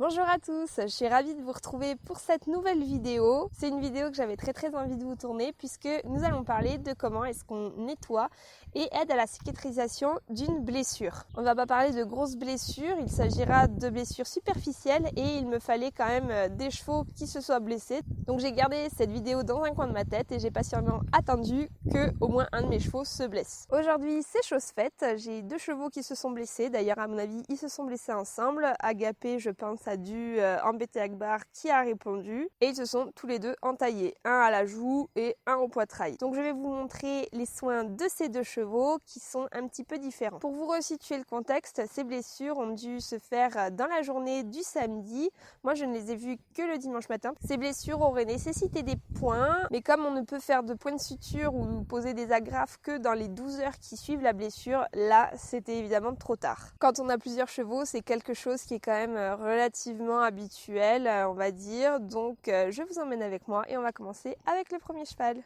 Bonjour à tous, je suis ravie de vous retrouver pour cette nouvelle vidéo. C'est une vidéo que j'avais très envie de vous tourner puisque nous allons parler de comment est-ce qu'on nettoie et aide à la cicatrisation d'une blessure. On ne va pas parler de grosses blessures, il s'agira de blessures superficielles et il me fallait quand même des chevaux qui se soient blessés. Donc j'ai gardé cette vidéo dans un coin de ma tête et j'ai patiemment attendu que au moins un de mes chevaux se blesse. Aujourd'hui c'est chose faite, j'ai deux chevaux qui se sont blessés, d'ailleurs à mon avis ils se sont blessés ensemble. Agapé je pense a dû embêter Akbar qui a répondu et ils se sont tous les deux entaillés, un à la joue et un au poitrail. Donc je vais vous montrer les soins de ces deux chevaux qui sont un petit peu différents. Pour vous resituer le contexte, ces blessures ont dû se faire dans la journée du samedi. Moi je ne les ai vues que le dimanche matin. Ces blessures auraient nécessité des points, mais comme on ne peut faire de points de suture ou poser des agrafes que dans les 12 heures qui suivent la blessure, là c'était évidemment trop tard. Quand on a plusieurs chevaux, c'est quelque chose qui est quand même relativement habituel, on va dire. Donc je vous emmène avec moi et on va commencer avec le premier cheval.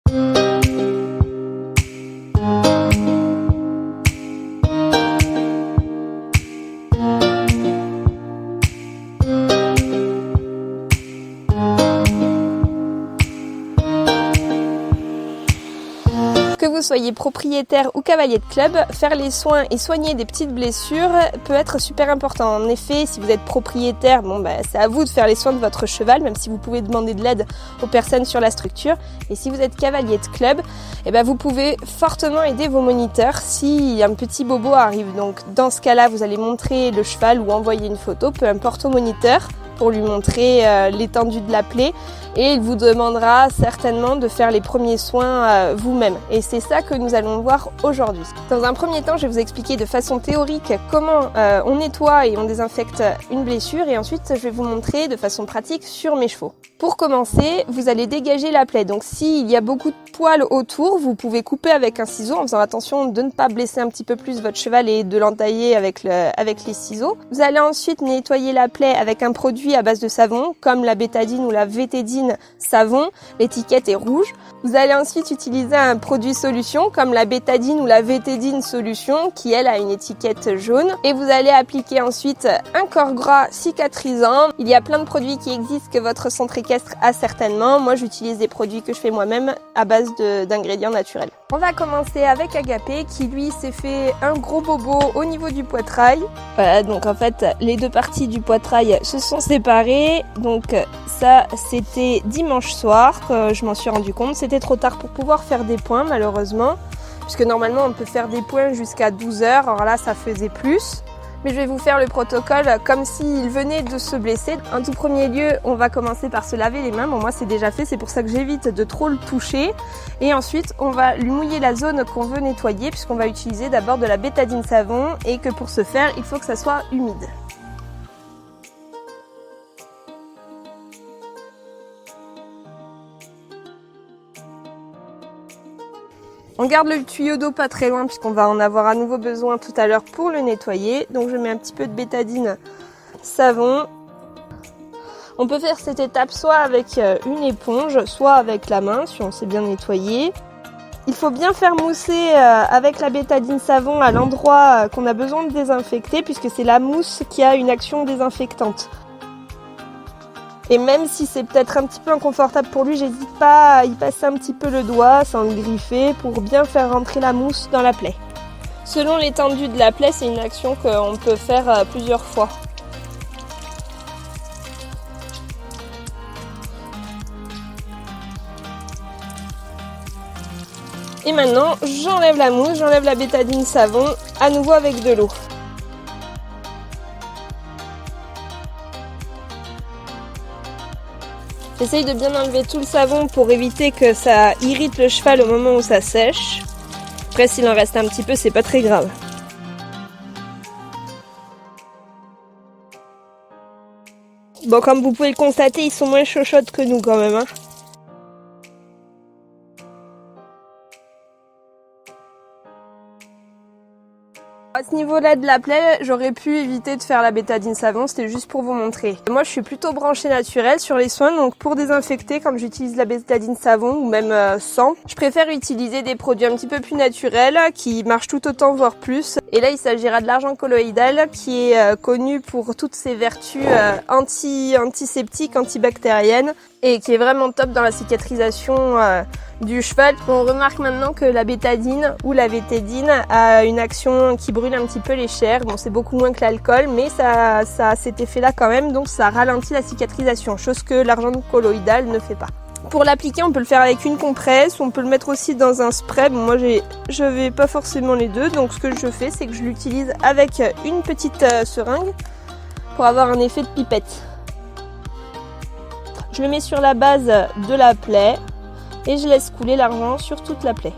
Que vous soyez propriétaire ou cavalier de club, faire les soins et soigner des petites blessures peut être super important. En effet, si vous êtes propriétaire, c'est à vous de faire les soins de votre cheval, même si vous pouvez demander de l'aide aux personnes sur la structure. Et si vous êtes cavalier de club, vous pouvez fortement aider vos moniteurs si un petit bobo arrive. Donc dans ce cas-là, vous allez montrer le cheval ou envoyer une photo, peu importe au moniteur, pour lui montrer l'étendue de la plaie et il vous demandera certainement de faire les premiers soins vous-même. Et c'est ça que nous allons voir aujourd'hui. Dans un premier temps, je vais vous expliquer de façon théorique comment on nettoie et on désinfecte une blessure et ensuite je vais vous montrer de façon pratique sur mes chevaux. Pour commencer, vous allez dégager la plaie. Donc s'il y a beaucoup de poils autour, vous pouvez couper avec un ciseau en faisant attention de ne pas blesser un petit peu plus votre cheval et de l'entailler avec les ciseaux. Vous allez ensuite nettoyer la plaie avec un produit à base de savon comme la bétadine ou la vétédine savon. L'étiquette est rouge. Vous allez ensuite utiliser un produit solution comme la bétadine ou la vétédine solution qui elle a une étiquette jaune. Et vous allez appliquer ensuite un corps gras cicatrisant. Il y a plein de produits qui existent que votre centre équestre a certainement. Moi j'utilise des produits que je fais moi-même à base d'ingrédients naturels. On va commencer avec Agapé qui lui s'est fait un gros bobo au niveau du poitrail. Voilà, donc en fait les deux parties du poitrail se sont séparées. Donc ça c'était dimanche soir que je m'en suis rendu compte. C'était trop tard pour pouvoir faire des points malheureusement. Puisque normalement on peut faire des points jusqu'à 12 heures. Alors là ça faisait plus. Mais je vais vous faire le protocole comme s'il venait de se blesser. En tout premier lieu, on va commencer par se laver les mains. Bon, moi c'est déjà fait, c'est pour ça que j'évite de trop le toucher. Et ensuite, on va lui mouiller la zone qu'on veut nettoyer puisqu'on va utiliser d'abord de la bétadine savon et que pour ce faire, il faut que ça soit humide. On garde le tuyau d'eau pas très loin puisqu'on va en avoir à nouveau besoin tout à l'heure pour le nettoyer. Donc je mets un petit peu de bétadine savon. On peut faire cette étape soit avec une éponge, soit avec la main si on sait bien nettoyer. Il faut bien faire mousser avec la bétadine savon à l'endroit qu'on a besoin de désinfecter puisque c'est la mousse qui a une action désinfectante. Et même si c'est peut-être un petit peu inconfortable pour lui, j'hésite pas à y passer un petit peu le doigt sans le griffer pour bien faire rentrer la mousse dans la plaie. Selon l'étendue de la plaie, c'est une action qu'on peut faire plusieurs fois. Et maintenant, j'enlève la mousse, j'enlève la bétadine savon, à nouveau avec de l'eau. J'essaye de bien enlever tout le savon pour éviter que ça irrite le cheval au moment où ça sèche. Après, s'il en reste un petit peu, c'est pas très grave. Bon, comme vous pouvez le constater, ils sont moins chochottes que nous quand même, hein. À ce niveau-là de la plaie, j'aurais pu éviter de faire la bétadine savon, c'était juste pour vous montrer. Moi, je suis plutôt branchée naturelle sur les soins, donc pour désinfecter, comme j'utilise la bétadine savon ou même sans, je préfère utiliser des produits un petit peu plus naturels qui marchent tout autant, voire plus. Et là, il s'agira de l'argent colloïdal qui est connu pour toutes ses vertus antiseptiques, antibactériennes et qui est vraiment top dans la cicatrisation du cheval. On remarque maintenant que la bétadine ou la vétédine a une action qui brûle un petit peu les chairs. Bon, c'est beaucoup moins que l'alcool, mais ça a cet effet-là quand même, donc ça ralentit la cicatrisation, chose que l'argent colloïdal ne fait pas. Pour l'appliquer, on peut le faire avec une compresse, on peut le mettre aussi dans un spray. Bon, moi, je vais pas forcément les deux, donc ce que je fais, c'est que je l'utilise avec une petite seringue pour avoir un effet de pipette. Je le mets sur la base de la plaie et je laisse couler l'argent sur toute la plaie.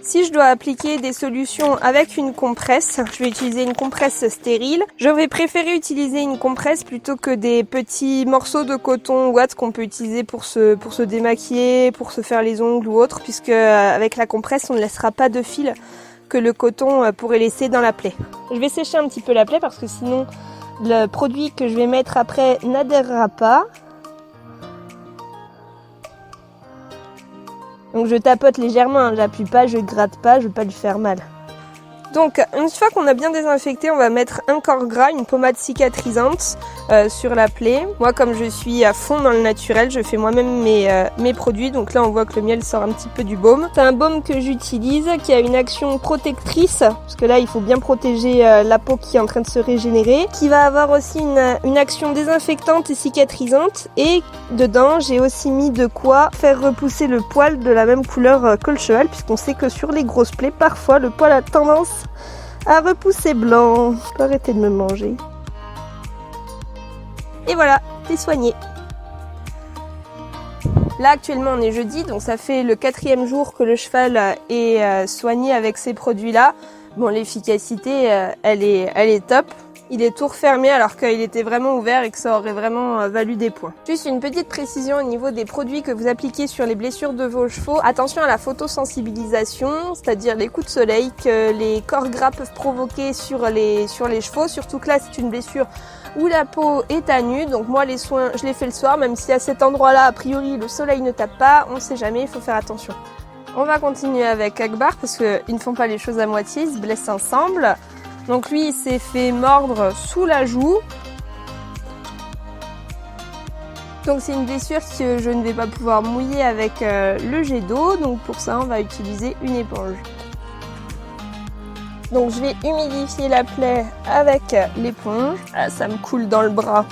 Si je dois appliquer des solutions avec une compresse, je vais utiliser une compresse stérile. J'aurais préféré utiliser une compresse plutôt que des petits morceaux de coton ouate qu'on peut utiliser pour se démaquiller, pour se faire les ongles ou autre, puisque avec la compresse, on ne laissera pas de fil que le coton pourrait laisser dans la plaie. Je vais sécher un petit peu la plaie parce que sinon le produit que je vais mettre après n'adhérera pas. Donc je tapote légèrement, j'appuie pas, je gratte pas, je veux pas lui faire mal. Donc une fois qu'on a bien désinfecté, on va mettre un corps gras, une pommade cicatrisante sur la plaie. Moi, comme je suis à fond dans le naturel, je fais moi-même mes produits. Donc là, on voit que le miel sort un petit peu du baume. C'est un baume que j'utilise qui a une action protectrice, parce que là, il faut bien protéger la peau qui est en train de se régénérer, qui va avoir aussi une action désinfectante et cicatrisante. Et dedans, j'ai aussi mis de quoi faire repousser le poil de la même couleur que le cheval, puisqu'on sait que sur les grosses plaies, parfois, le poil a tendance à repousser blanc. Je peux arrêter de me manger. Et voilà, c'est soigné. Là actuellement on est jeudi, donc ça fait le 4e jour que le cheval est soigné avec ces produits-là. Bon, l'efficacité, elle est top. Il est tout refermé alors qu'il était vraiment ouvert et que ça aurait vraiment valu des points. Juste une petite précision au niveau des produits que vous appliquez sur les blessures de vos chevaux. Attention à la photosensibilisation, c'est-à-dire les coups de soleil que les corps gras peuvent provoquer sur les chevaux. Surtout que là, c'est une blessure où la peau est à nu. Donc moi, les soins, je les fais le soir, même si à cet endroit-là, a priori, le soleil ne tape pas. On ne sait jamais, il faut faire attention. On va continuer avec Akbar parce qu'ils ne font pas les choses à moitié, ils se blessent ensemble. Donc lui, il s'est fait mordre sous la joue. Donc c'est une blessure que je ne vais pas pouvoir mouiller avec le jet d'eau. Donc pour ça, on va utiliser une éponge. Donc je vais humidifier la plaie avec l'éponge. Ah, ça me coule dans le bras.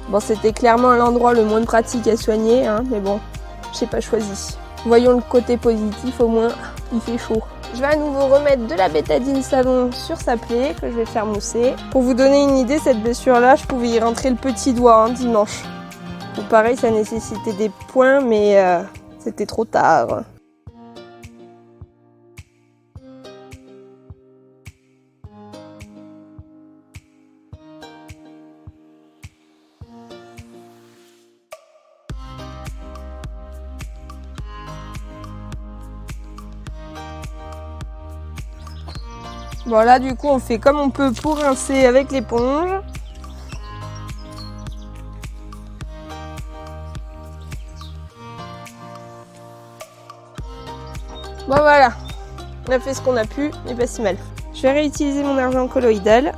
Bon, c'était clairement l'endroit le moins pratique à soigner, hein, mais bon, j'ai pas choisi. Voyons le côté positif, au moins, il fait chaud. Je vais à nouveau remettre de la bétadine savon sur sa plaie que je vais faire mousser. Pour vous donner une idée, cette blessure-là, je pouvais y rentrer le petit doigt dimanche. Donc pareil, ça nécessitait des points, mais c'était trop tard. Bon là du coup on fait comme on peut pour rincer avec l'éponge. Bon voilà, on a fait ce qu'on a pu, mais pas si mal. Je vais réutiliser mon argent colloïdal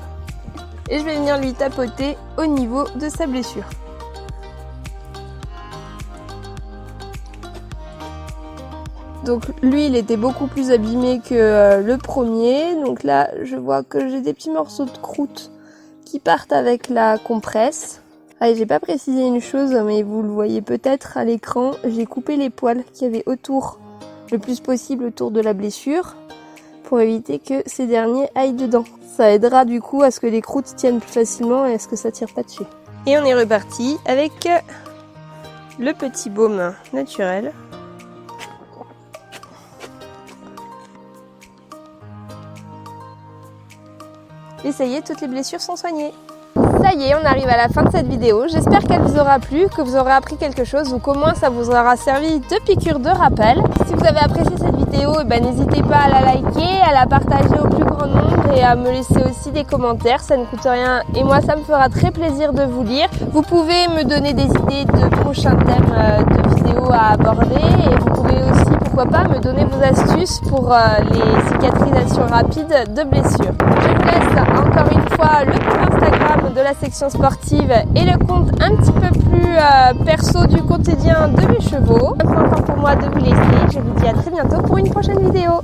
et je vais venir lui tapoter au niveau de sa blessure. Donc lui, il était beaucoup plus abîmé que le premier. Donc là, je vois que j'ai des petits morceaux de croûte qui partent avec la compresse. Ah, j'ai pas précisé une chose, mais vous le voyez peut-être à l'écran. J'ai coupé les poils qu'il y avait autour, le plus possible autour de la blessure, pour éviter que ces derniers aillent dedans. Ça aidera du coup à ce que les croûtes tiennent plus facilement et à ce que ça tire pas dessus. Et on est reparti avec le petit baume naturel. Et ça y est, toutes les blessures sont soignées. Ça y est, on arrive à la fin de cette vidéo. J'espère qu'elle vous aura plu, que vous aurez appris quelque chose ou qu'au moins ça vous aura servi de piqûre de rappel. Si vous avez apprécié cette vidéo, n'hésitez pas à la liker, à la partager au plus grand nombre et à me laisser aussi des commentaires. Ça ne coûte rien et moi ça me fera très plaisir de vous lire. Vous pouvez me donner des idées de prochains thèmes de vidéos à aborder et vous pouvez aussi, pourquoi pas, me donner vos astuces pour les cicatrisations rapides de blessures. Je vous laisse encore une fois le compte Instagram de la section sportive et le compte un petit peu plus perso du quotidien de mes chevaux. Maintenant, encore pour moi de vous laisser. Je vous dis à très bientôt pour une prochaine vidéo.